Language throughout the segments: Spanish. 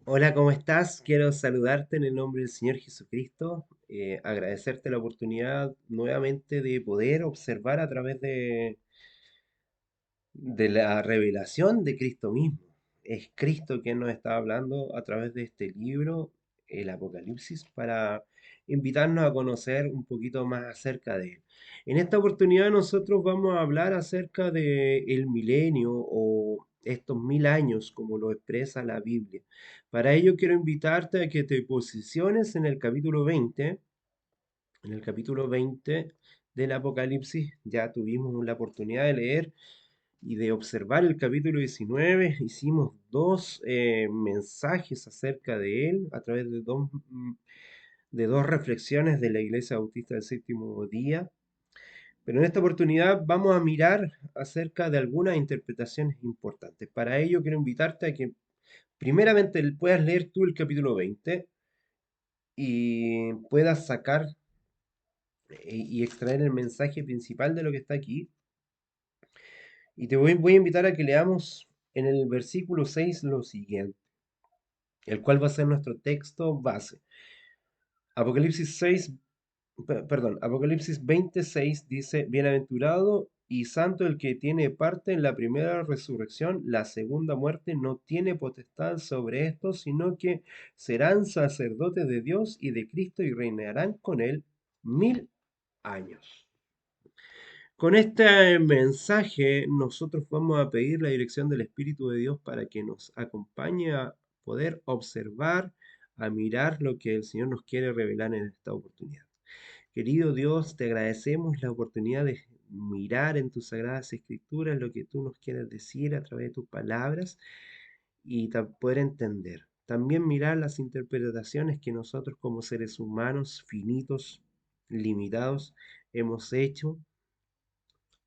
Hola, ¿cómo estás? Quiero saludarte en el nombre del Señor Jesucristo, agradecerte la oportunidad nuevamente de poder observar a través de la revelación de Cristo mismo. Es Cristo quien nos está hablando a través de este libro, el Apocalipsis, para invitarnos a conocer un poquito más acerca de él. En esta oportunidad nosotros vamos a hablar acerca de el milenio o estos 1000 años, como lo expresa la Biblia. Para ello quiero invitarte a que te posiciones en el capítulo 20. En el capítulo 20 del Apocalipsis ya tuvimos la oportunidad de leer y de observar el capítulo 19. Hicimos dos mensajes acerca de él a través de dos reflexiones de la Iglesia Bautista del Séptimo Día. Pero en esta oportunidad vamos a mirar acerca de algunas interpretaciones importantes. Para ello quiero invitarte a que primeramente puedas leer tú el capítulo 20 y puedas sacar y extraer el mensaje principal de lo que está aquí. Y te voy a invitar a que leamos en el versículo 6 lo siguiente, el cual va a ser nuestro texto base. Apocalipsis 6, perdón, Apocalipsis 26 dice, bienaventurado y santo el que tiene parte en la primera resurrección, la segunda muerte no tiene potestad sobre esto, sino que serán sacerdotes de Dios y de Cristo y reinarán con él 1000 años. Con este mensaje nosotros vamos a pedir la dirección del Espíritu de Dios para que nos acompañe a poder observar, a mirar lo que el Señor nos quiere revelar en esta oportunidad. Querido Dios, te agradecemos la oportunidad de mirar en tus sagradas escrituras lo que tú nos quieres decir a través de tus palabras y poder entender. También mirar las interpretaciones que nosotros como seres humanos finitos, limitados, hemos hecho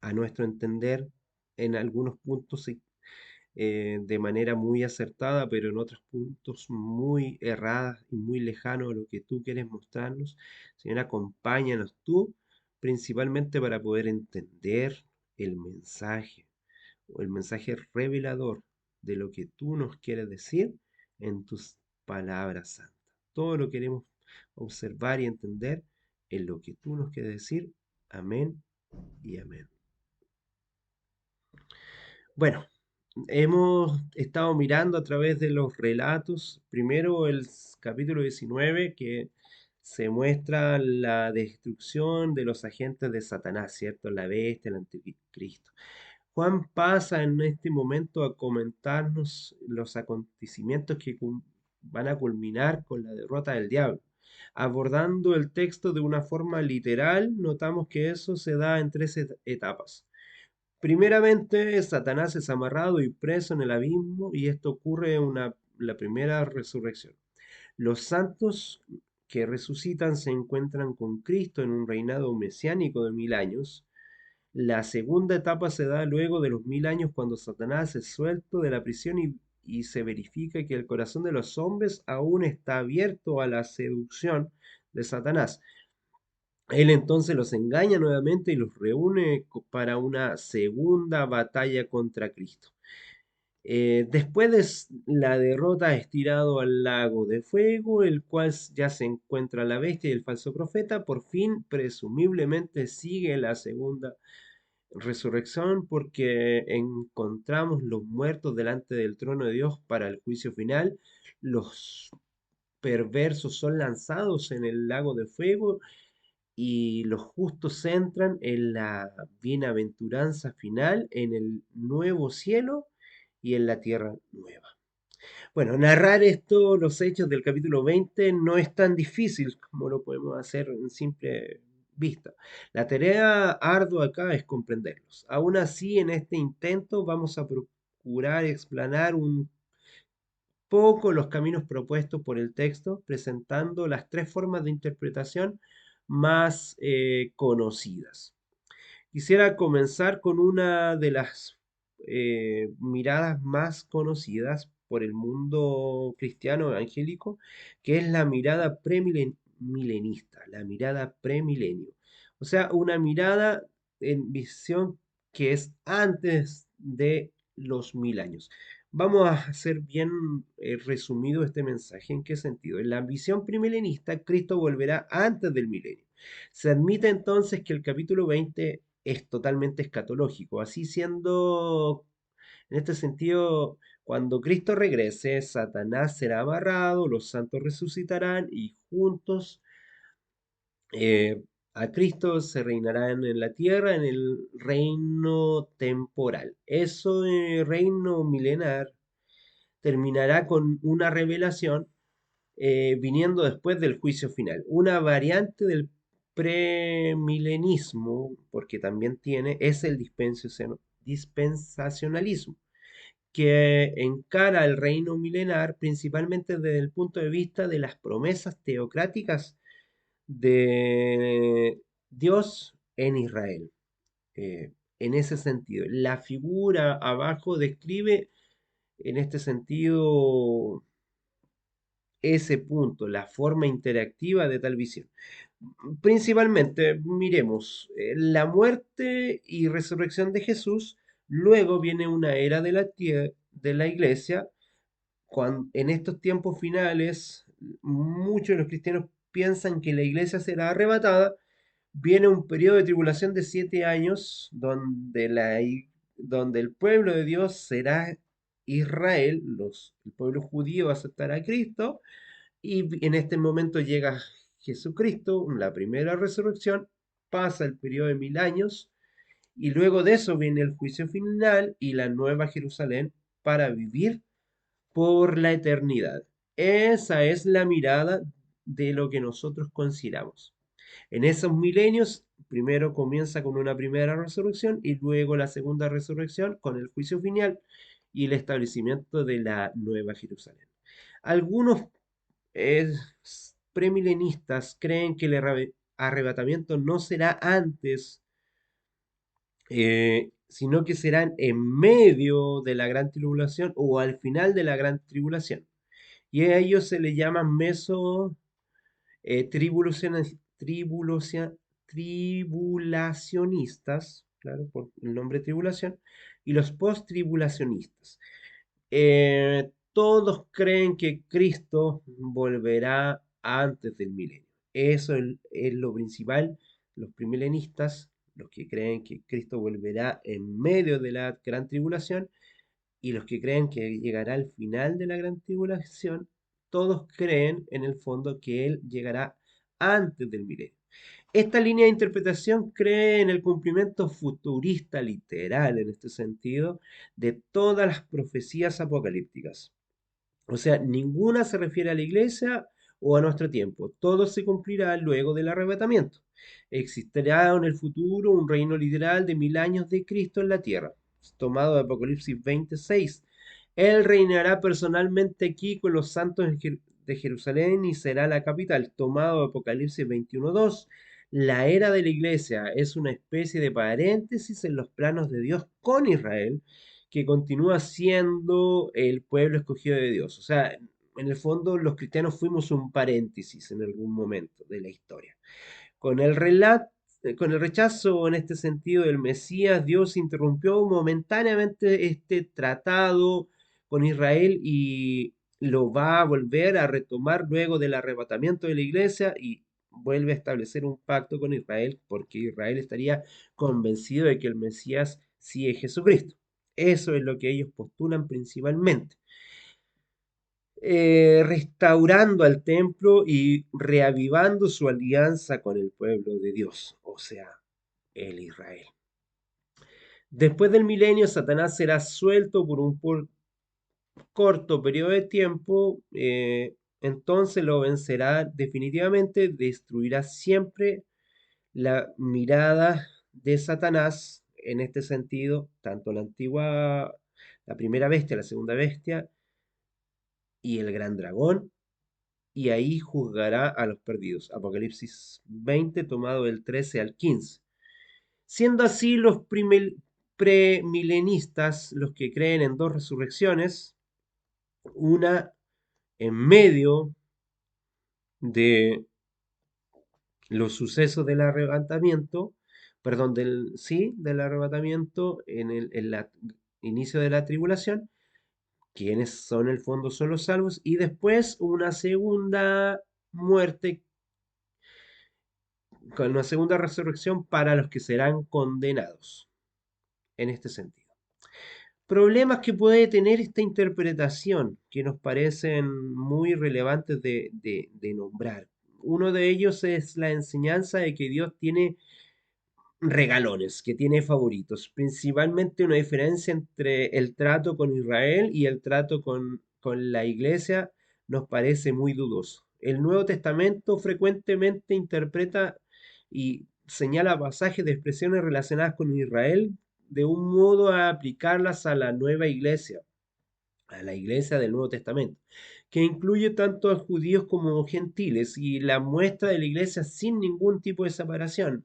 a nuestro entender en algunos puntos de manera muy acertada, pero en otros puntos muy erradas y muy lejanos a lo que tú quieres mostrarnos. Señor, acompáñanos tú, principalmente para poder entender el mensaje o el mensaje revelador de lo que tú nos quieres decir en tus palabras santas. Todo lo queremos observar y entender en lo que tú nos quieres decir. Amén y amén. Bueno, hemos estado mirando a través de los relatos, primero el capítulo 19 que se muestra la destrucción de los agentes de Satanás, ¿cierto? La bestia, el anticristo. Juan pasa en este momento a comentarnos los acontecimientos que van a culminar con la derrota del diablo. Abordando el texto de una forma literal, notamos que eso se da en tres etapas. Primeramente, Satanás es amarrado y preso en el abismo y esto ocurre en la primera resurrección. Los santos que resucitan se encuentran con Cristo en un reinado mesiánico de 1000 años. La segunda etapa se da luego de los 1000 años cuando Satanás es suelto de la prisión y se verifica que el corazón de los hombres aún está abierto a la seducción de Satanás. Él entonces los engaña nuevamente y los reúne para una segunda batalla contra Cristo. Después de la derrota es tirado al lago de fuego, el cual ya se encuentra la bestia y el falso profeta. Por fin, presumiblemente, sigue la segunda resurrección porque encontramos los muertos delante del trono de Dios para el juicio final. Los perversos son lanzados en el lago de fuego y los justos entran en la bienaventuranza final, en el nuevo cielo y en la tierra nueva. Bueno, narrar esto, los hechos del capítulo 20, no es tan difícil como lo podemos hacer en simple vista. La tarea ardua acá es comprenderlos. Aún así, en este intento vamos a procurar explanar un poco los caminos propuestos por el texto, presentando las tres formas de interpretación más conocidas. Quisiera comenzar con una de las miradas más conocidas por el mundo cristiano evangélico, que es la mirada premilenista, la mirada premilenio. O sea, una mirada en visión que es antes de los 1000 años. Vamos a hacer bien resumido este mensaje. ¿En qué sentido? En la visión primilenista, Cristo volverá antes del milenio. Se admite entonces que el capítulo 20 es totalmente escatológico, así siendo, en este sentido, cuando Cristo regrese, Satanás será amarrado, los santos resucitarán y juntos eh, a Cristo se reinarán en la tierra en el reino temporal. Eso, reino milenar, terminará con una revelación viniendo después del juicio final. Una variante del premilenismo, porque también tiene, es el dispensacionalismo, que encara el reino milenar principalmente desde el punto de vista de las promesas teocráticas de Dios en Israel. En ese sentido, la figura abajo describe en este sentido ese punto, la forma interactiva de tal visión. Principalmente, miremos, la muerte y resurrección de Jesús, luego viene una era de de la iglesia, cuando, en estos tiempos finales, muchos de los cristianos piensan que la iglesia será arrebatada. Viene un periodo de tribulación de 7 años donde, donde el pueblo de Dios será Israel, el pueblo judío aceptará a Cristo y en este momento llega Jesucristo, la primera resurrección, pasa el periodo de 1000 años y luego de eso viene el juicio final y la nueva Jerusalén para vivir por la eternidad. Esa es la mirada de lo que nosotros consideramos. En esos milenios, primero comienza con una primera resurrección y luego la segunda resurrección con el juicio final y el establecimiento de la nueva Jerusalén. Algunos premilenistas creen que el arrebatamiento no será antes, sino que serán en medio de la gran tribulación o al final de la gran tribulación. Y a ellos se le llaman tribulacionistas, claro, por el nombre tribulación, y los post-tribulacionistas. Todos creen que Cristo volverá antes del milenio. Eso es lo principal. Los primilenistas, los que creen que Cristo volverá en medio de la gran tribulación, y los que creen que llegará al final de la gran tribulación, todos creen en el fondo que Él llegará antes del milenio. Esta línea de interpretación cree en el cumplimiento futurista literal, en este sentido, de todas las profecías apocalípticas. O sea, ninguna se refiere a la iglesia o a nuestro tiempo. Todo se cumplirá luego del arrebatamiento. Existirá en el futuro un reino literal de 1000 años de Cristo en la tierra. Tomado de Apocalipsis 26. Él reinará personalmente aquí con los santos de Jerusalén y será la capital. Tomado de Apocalipsis 21:2. La era de la iglesia es una especie de paréntesis en los planos de Dios con Israel que continúa siendo el pueblo escogido de Dios. O sea, en el fondo los cristianos fuimos un paréntesis en algún momento de la historia. Con el con el rechazo en este sentido del Mesías, Dios interrumpió momentáneamente este tratado con Israel y lo va a volver a retomar luego del arrebatamiento de la iglesia y vuelve a establecer un pacto con Israel porque Israel estaría convencido de que el Mesías sí es Jesucristo. Eso es lo que ellos postulan principalmente, restaurando al templo y reavivando su alianza con el pueblo de Dios, o sea, el Israel. Después del milenio, Satanás será suelto por un corto periodo de tiempo, entonces lo vencerá definitivamente, destruirá siempre la mirada de Satanás en este sentido, tanto la primera bestia, la segunda bestia y el gran dragón, y ahí juzgará a los perdidos. Apocalipsis 20, tomado del 13 al 15. Siendo así los premilenistas los que creen en dos resurrecciones, una en medio de los sucesos del arrebatamiento, perdón, del arrebatamiento inicio de la tribulación, quienes son en el fondo son los salvos, y después una segunda muerte, con una segunda resurrección para los que serán condenados, en este sentido. Problemas que puede tener esta interpretación, que nos parecen muy relevantes de nombrar. Uno de ellos es la enseñanza de que Dios tiene regalones, que tiene favoritos. Principalmente una diferencia entre el trato con Israel y el trato con la iglesia nos parece muy dudoso. El Nuevo Testamento frecuentemente interpreta y señala pasajes de expresiones relacionadas con Israel de un modo a aplicarlas a la nueva iglesia, a la iglesia del Nuevo Testamento, que incluye tanto a judíos como gentiles, y la muestra de la iglesia sin ningún tipo de separación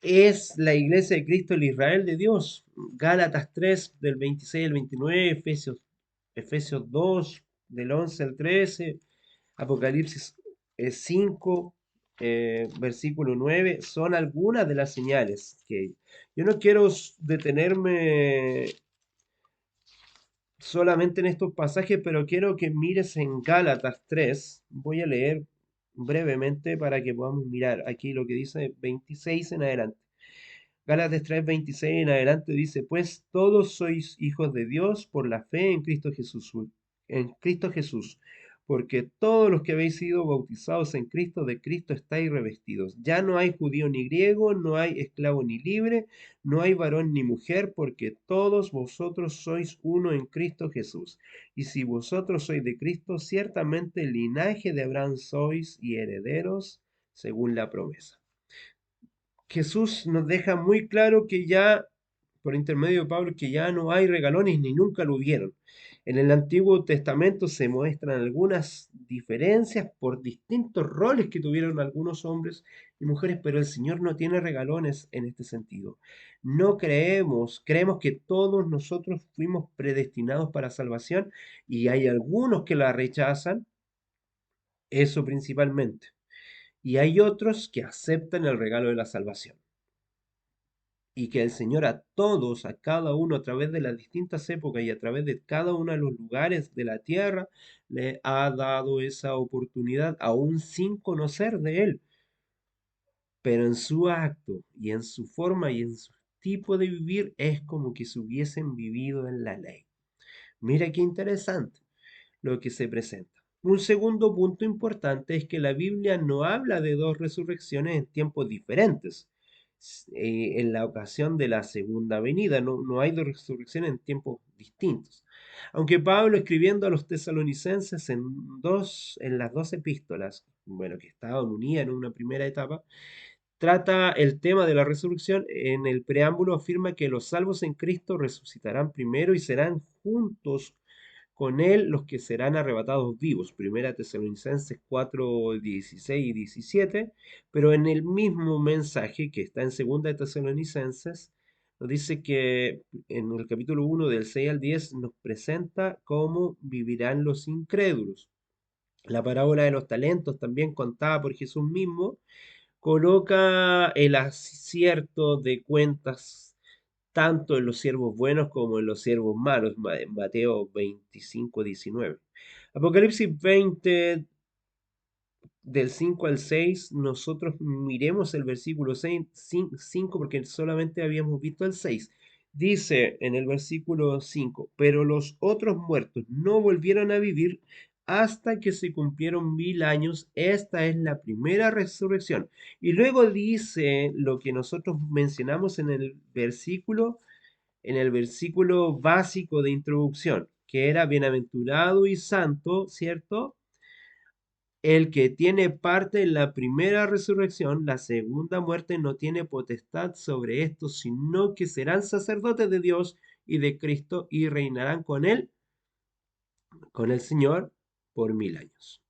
es la iglesia de Cristo, el Israel de Dios. Gálatas 3 del 26 al 29, Efesios 2 del 11 al 13, Apocalipsis 5, versículo 9, son algunas de las señales que yo no quiero detenerme solamente en estos pasajes, pero quiero que mires en Gálatas 3. Voy a leer brevemente para que podamos mirar aquí lo que dice 26 en adelante. Gálatas 3:26 en adelante dice, pues todos sois hijos de Dios por la fe en Cristo Jesús, porque todos los que habéis sido bautizados en Cristo, de Cristo estáis revestidos. Ya no hay judío ni griego, no hay esclavo ni libre, no hay varón ni mujer, porque todos vosotros sois uno en Cristo Jesús. Y si vosotros sois de Cristo, ciertamente el linaje de Abraham sois y herederos según la promesa. Jesús nos deja muy claro que ya, por intermedio de Pablo, que ya no hay regalones ni nunca lo hubieron. En el Antiguo Testamento se muestran algunas diferencias por distintos roles que tuvieron algunos hombres y mujeres, pero el Señor no tiene regalones en este sentido. No creemos que todos nosotros fuimos predestinados para salvación, y hay algunos que la rechazan, eso principalmente, y hay otros que aceptan el regalo de la salvación, y que el Señor a todos, a cada uno, a través de las distintas épocas y a través de cada uno de los lugares de la tierra, le ha dado esa oportunidad, aún sin conocer de Él, pero en su acto y en su forma y en su tipo de vivir es como que se hubiesen vivido en la ley. Mira qué interesante lo que se presenta. Un segundo punto importante es que la Biblia no habla de dos resurrecciones en tiempos diferentes. En la ocasión de la segunda venida, no hay dos resurrecciones en tiempos distintos. Aunque Pablo, escribiendo a los tesalonicenses en las dos epístolas, bueno, que estaban unidas en una primera etapa, trata el tema de la resurrección. En el preámbulo afirma que los salvos en Cristo resucitarán primero y serán juntos con él los que serán arrebatados vivos. Primera Tesalonicenses 4, 16 y 17. Pero en el mismo mensaje que está en Segunda Tesalonicenses, nos dice que en el capítulo 1 del 6 al 10 nos presenta cómo vivirán los incrédulos. La parábola de los talentos, también contada por Jesús mismo, coloca el acierto de cuentas tanto en los siervos buenos como en los siervos malos, en Mateo 25:19. Apocalipsis 20, del 5 al 6, nosotros miremos el versículo 5 porque solamente habíamos visto el 6. Dice en el versículo 5, pero los otros muertos no volvieron a vivir hasta que se cumplieron 1000 años. Esta es la primera resurrección. Y luego dice lo que nosotros mencionamos en el versículo básico de introducción, que era bienaventurado y santo, ¿cierto? El que tiene parte en la primera resurrección, la segunda muerte no tiene potestad sobre estos, sino que serán sacerdotes de Dios y de Cristo y reinarán con él, con el Señor, por 1000 años.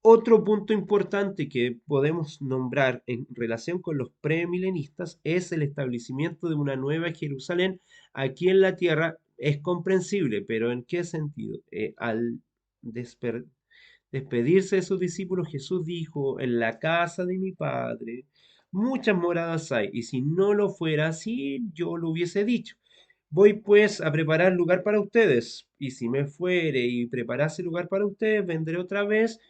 Otro punto importante que podemos nombrar en relación con los premilenistas es el establecimiento de una nueva Jerusalén aquí en la tierra. Es comprensible, pero ¿en qué sentido? Al despedirse de sus discípulos, Jesús dijo, en la casa de mi Padre muchas moradas hay, y si no lo fuera así, yo lo hubiese dicho. Voy pues a preparar lugar para ustedes, y si me fuere y preparase lugar para ustedes, vendré otra vez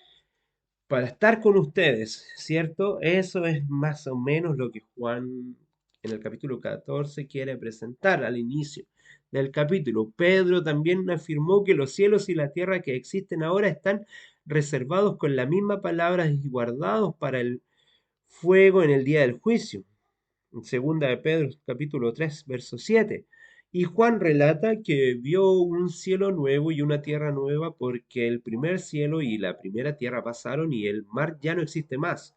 para estar con ustedes, ¿cierto? Eso es más o menos lo que Juan en el capítulo 14 quiere presentar al inicio del capítulo. Pedro también afirmó que los cielos y la tierra que existen ahora están reservados con la misma palabra y guardados para el fuego en el día del juicio. En segunda de Pedro, capítulo 3 verso 7. Y Juan relata que vio un cielo nuevo y una tierra nueva porque el primer cielo y la primera tierra pasaron y el mar ya no existe más.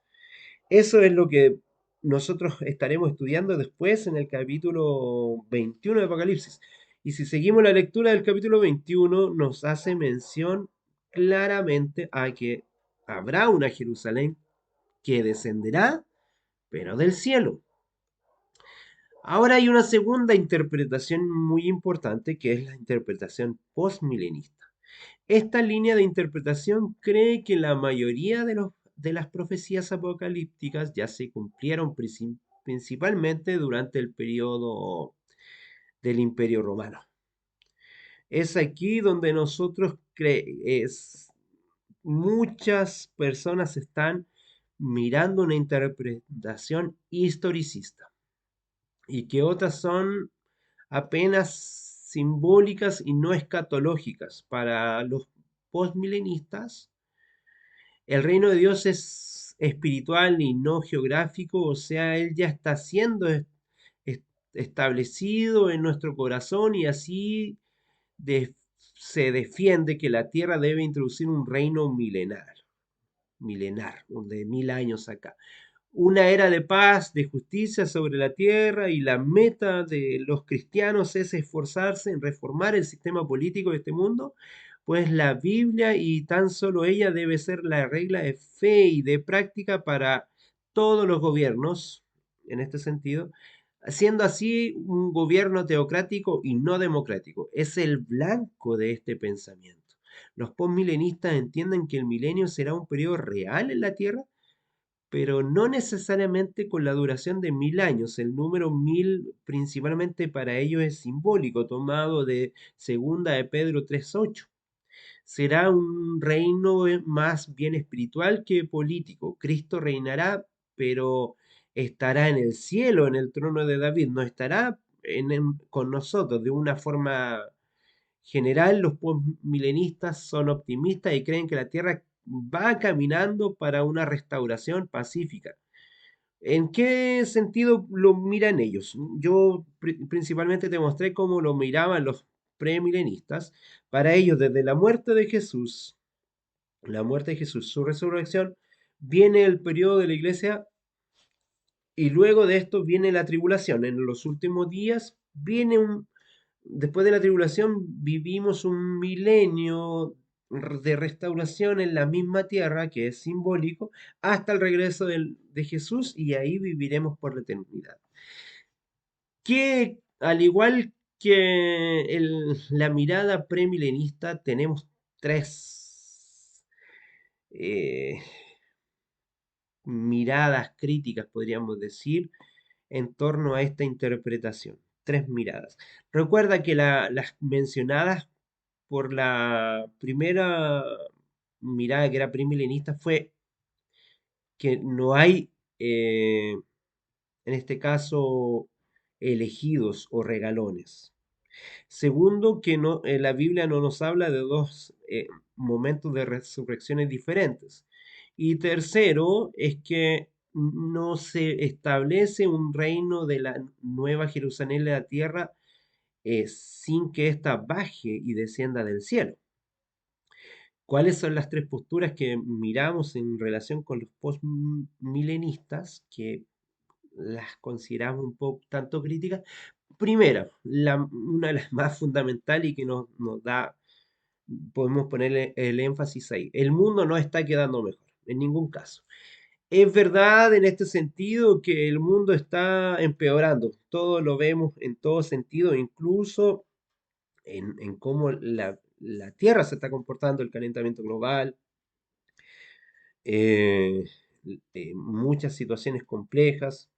Eso es lo que nosotros estaremos estudiando después en el capítulo 21 de Apocalipsis. Y si seguimos la lectura del capítulo 21, nos hace mención claramente a que habrá una Jerusalén que descenderá, pero del cielo. Ahora hay una segunda interpretación muy importante que es la interpretación postmilenista. Esta línea de interpretación cree que la mayoría de las profecías apocalípticas ya se cumplieron principalmente durante el periodo del Imperio Romano. Es aquí donde muchas personas están mirando una interpretación historicista y que otras son apenas simbólicas y no escatológicas. Para los postmilenistas, el reino de Dios es espiritual y no geográfico, o sea, Él ya está siendo est- establecido en nuestro corazón y así de- se defiende que la tierra debe introducir un reino milenar, de 1000 años acá, una era de paz, de justicia sobre la tierra y la meta de los cristianos es esforzarse en reformar el sistema político de este mundo, pues la Biblia y tan solo ella debe ser la regla de fe y de práctica para todos los gobiernos, en este sentido, siendo así un gobierno teocrático y no democrático. Es el blanco de este pensamiento. Los postmilenistas entienden que el milenio será un periodo real en la tierra pero no necesariamente con la duración de 1000 años. El número 1000 principalmente para ellos es simbólico, tomado de segunda de Pedro 3:8. Será un reino más bien espiritual que político. Cristo reinará, pero estará en el cielo, en el trono de David, no estará con nosotros de una forma general. Los postmilenistas son optimistas y creen que la Tierra va caminando para una restauración pacífica. ¿En qué sentido lo miran ellos? Yo principalmente te mostré cómo lo miraban los premilenistas. Para ellos, desde la muerte de Jesús, su resurrección, viene el periodo de la iglesia y luego de esto viene la tribulación. En los últimos días después de la tribulación vivimos un milenio de restauración en la misma tierra, que es simbólico, hasta el regreso de Jesús y ahí viviremos por la eternidad. Que al igual que la mirada premilenista, tenemos tres eh, miradas críticas, podríamos decir, en torno a esta interpretación. Tres miradas. Recuerda que las mencionadas por la primera mirada que era primilenista fue que no hay, en este caso, elegidos o regalones. Segundo, que no, la Biblia no nos habla de dos momentos de resurrecciones diferentes. Y tercero, es que no se establece un reino de la nueva Jerusalén en la tierra sin que ésta baje y descienda del cielo. ¿Cuáles son las tres posturas que miramos en relación con los postmilenistas que las consideramos un poco tanto críticas? Primera, una de las más fundamentales y que nos da, podemos ponerle el énfasis ahí. El mundo no está quedando mejor, en ningún caso. Es verdad en este sentido que el mundo está empeorando. Todo lo vemos en todo sentido, incluso en cómo la Tierra se está comportando, el calentamiento global, eh, muchas situaciones complejas.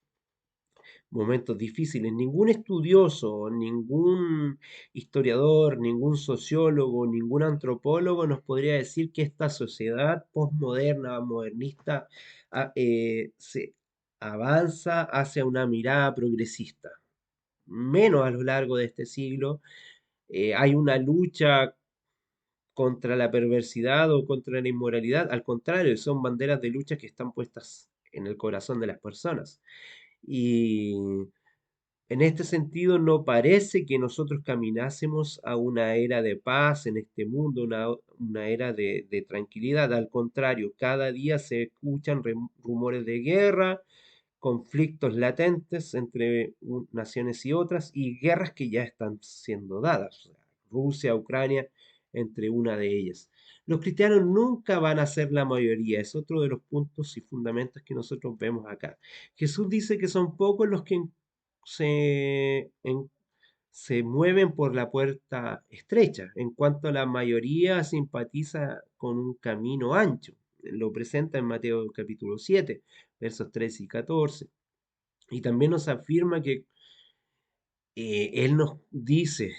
momentos difíciles. Ningún estudioso, ningún historiador, ningún sociólogo, ningún antropólogo nos podría decir que esta sociedad postmoderna, modernista, se avanza hacia una mirada progresista. Menos a lo largo de este siglo. Hay una lucha contra la perversidad o contra la inmoralidad. Al contrario, son banderas de lucha que están puestas en el corazón de las personas. Y en este sentido, no parece que nosotros caminásemos a una era de paz en este mundo, una era de tranquilidad. Al contrario, cada día se escuchan rumores de guerra, conflictos latentes entre naciones y otras, y guerras que ya están siendo dadas. O sea, Rusia, Ucrania, entre una de ellas. Los cristianos nunca van a ser la mayoría, es otro de los puntos y fundamentos que nosotros vemos acá. Jesús dice que son pocos los que se, en- se mueven por la puerta estrecha, en cuanto a la mayoría simpatiza con un camino ancho. Lo presenta en Mateo capítulo 7, versos 13 y 14. Y también nos afirma que Él nos dice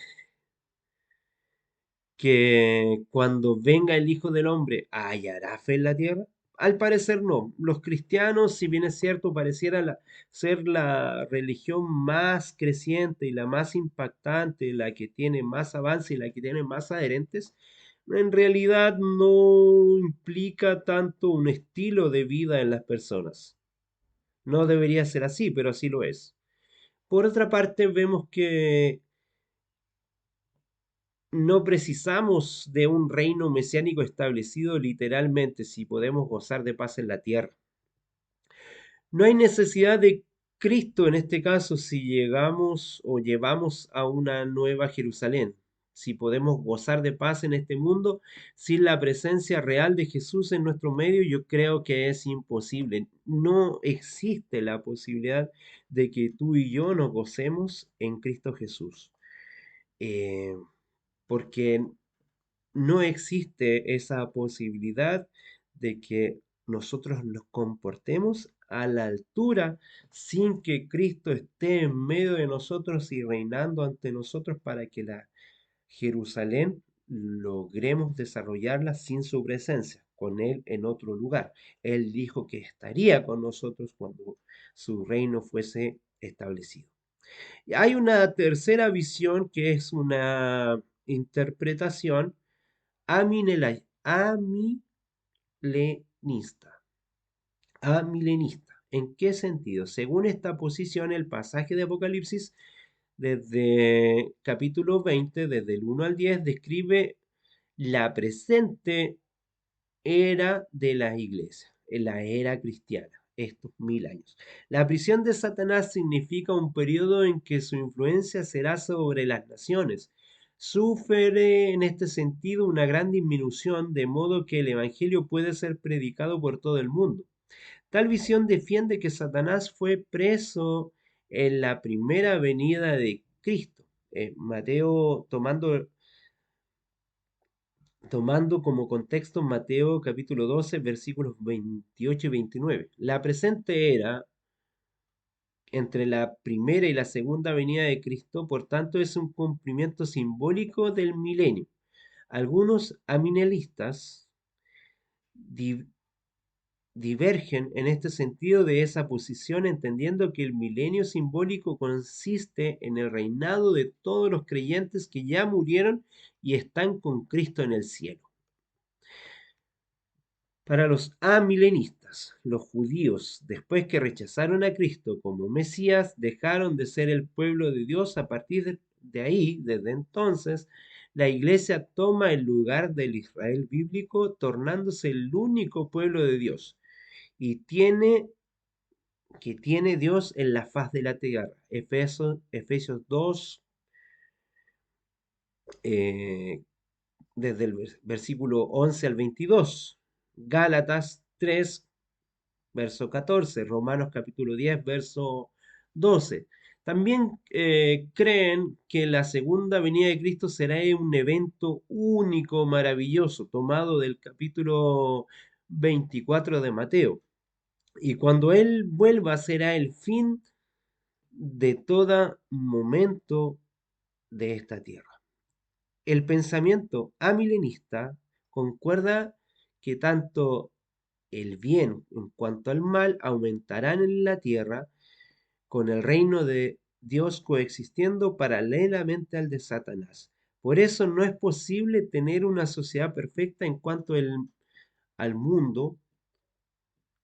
que cuando venga el Hijo del Hombre, ¿hallará fe en la tierra? Al parecer no. Los cristianos, si bien es cierto, pareciera ser la religión más creciente y la más impactante, la que tiene más avance y la que tiene más adherentes, en realidad no implica tanto un estilo de vida en las personas. No debería ser así, pero así lo es. Por otra parte, vemos que no precisamos de un reino mesiánico establecido literalmente si podemos gozar de paz en la tierra. No hay necesidad de Cristo en este caso si llegamos o llevamos a una nueva Jerusalén. Si podemos gozar de paz en este mundo sin la presencia real de Jesús en nuestro medio, yo creo que es imposible. No existe la posibilidad de que tú y yo nos gocemos en Cristo Jesús. Eh, Porque no existe esa posibilidad de que nosotros nos comportemos a la altura sin que Cristo esté en medio de nosotros y reinando ante nosotros para que la Jerusalén logremos desarrollarla sin su presencia, con Él en otro lugar. Él dijo que estaría con nosotros cuando su reino fuese establecido. Y hay una tercera visión que es una interpretación amilenista. Amilenista. ¿En qué sentido? Según esta posición, el pasaje de Apocalipsis, desde capítulo 20, desde el 1 al 10, describe la presente era de la iglesia, en la era cristiana, estos 1000 años. La prisión de Satanás significa un periodo en que su influencia será sobre las naciones. Sufre en este sentido una gran disminución, de modo que el Evangelio puede ser predicado por todo el mundo. Tal visión defiende que Satanás fue preso en la primera venida de Cristo. Mateo, tomando como contexto Mateo capítulo 12, versículos 28 y 29. La presente era entre la primera y la segunda venida de Cristo, por tanto, es un cumplimiento simbólico del milenio. Algunos aminelistas di- divergen en este sentido de esa posición, entendiendo que el milenio simbólico consiste en el reinado de todos los creyentes que ya murieron y están con Cristo en el cielo. Para los amilenistas, los judíos, después que rechazaron a Cristo como Mesías, dejaron de ser el pueblo de Dios. A partir de ahí, desde entonces, la iglesia toma el lugar del Israel bíblico, tornándose el único pueblo de Dios y que tiene Dios en la faz de la tierra. Efesios 2, eh, desde el versículo 11 al 22. Gálatas 3, verso 14, Romanos capítulo 10, verso 12. También creen que la segunda venida de Cristo será un evento único, maravilloso, tomado del capítulo 24 de Mateo. Y cuando Él vuelva será el fin de todo momento de esta tierra. El pensamiento amilenista concuerda que tanto el bien en cuanto al mal aumentarán en la tierra con el reino de Dios coexistiendo paralelamente al de Satanás. Por eso no es posible tener una sociedad perfecta en cuanto al mundo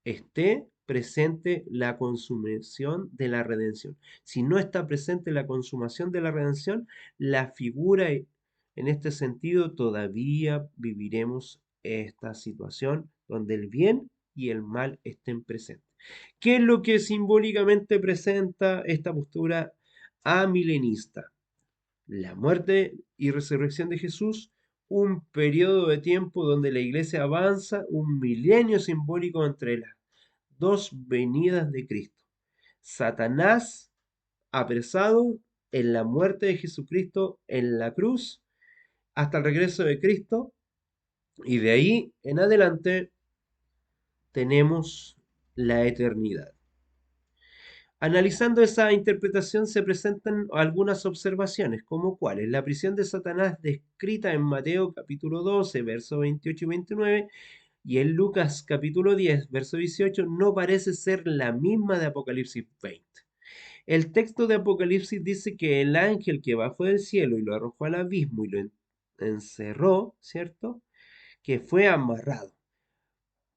esté presente la consumación de la redención. Si no está presente la consumación de la redención, la figura en este sentido todavía viviremos esta situación donde el bien y el mal estén presentes. ¿Qué es lo que simbólicamente presenta esta postura amilenista? La muerte y resurrección de Jesús, un periodo de tiempo donde la iglesia avanza, un milenio simbólico entre las dos venidas de Cristo. Satanás apresado en la muerte de Jesucristo en la cruz hasta el regreso de Cristo, y de ahí en adelante tenemos la eternidad. Analizando esa interpretación se presentan algunas observaciones, como cuáles: la prisión de Satanás descrita en Mateo capítulo 12, versos 28 y 29, y en Lucas capítulo 10, verso 18, no parece ser la misma de Apocalipsis 20. El texto de Apocalipsis dice que el ángel que bajó del cielo y lo arrojó al abismo y lo encerró, ¿cierto? Que fue amarrado.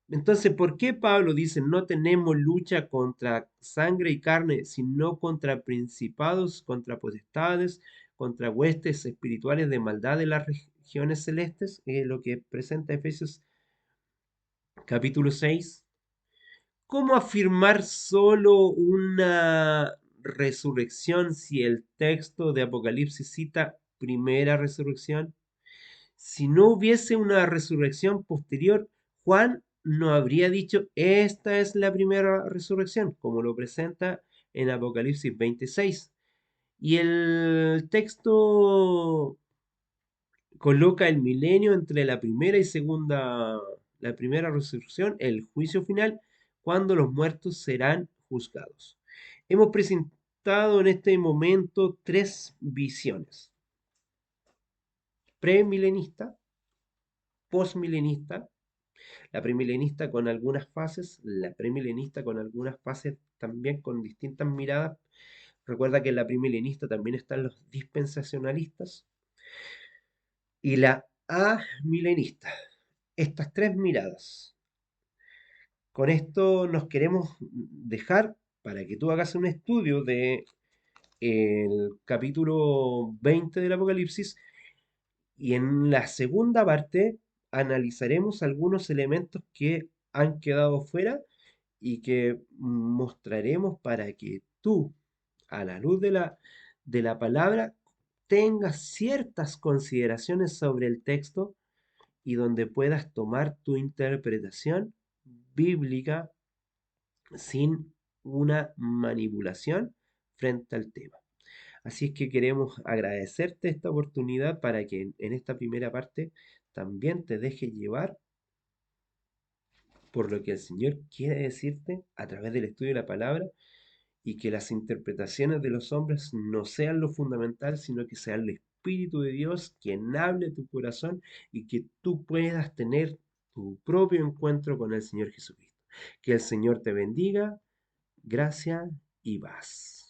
Entonces, ¿por qué Pablo dice no tenemos lucha contra sangre y carne, sino contra principados, contra potestades, contra huestes espirituales de maldad en las regiones celestes? Lo que presenta Efesios capítulo 6. ¿Cómo afirmar solo una resurrección si el texto de Apocalipsis cita primera resurrección? Si no hubiese una resurrección posterior, Juan no habría dicho, esta es la primera resurrección, como lo presenta en Apocalipsis 26. Y el texto coloca el milenio entre la primera resurrección, el juicio final, cuando los muertos serán juzgados. Hemos presentado en este momento tres visiones: premilenista, postmilenista, la premilenista con algunas fases, la premilenista con algunas fases también con distintas miradas. Recuerda que en la premilenista también están los dispensacionalistas y la amilenista. Estas tres miradas. Con esto nos queremos dejar para que tú hagas un estudio de el capítulo 20 del Apocalipsis, y en la segunda parte analizaremos algunos elementos que han quedado fuera y que mostraremos para que tú, a la luz de la palabra, tengas ciertas consideraciones sobre el texto y donde puedas tomar tu interpretación bíblica sin una manipulación frente al tema. Así es que queremos agradecerte esta oportunidad para que en esta primera parte también te dejes llevar por lo que el Señor quiere decirte a través del estudio de la palabra, y que las interpretaciones de los hombres no sean lo fundamental, sino que sea el Espíritu de Dios quien hable tu corazón y que tú puedas tener tu propio encuentro con el Señor Jesucristo. Que el Señor te bendiga, gracia y paz.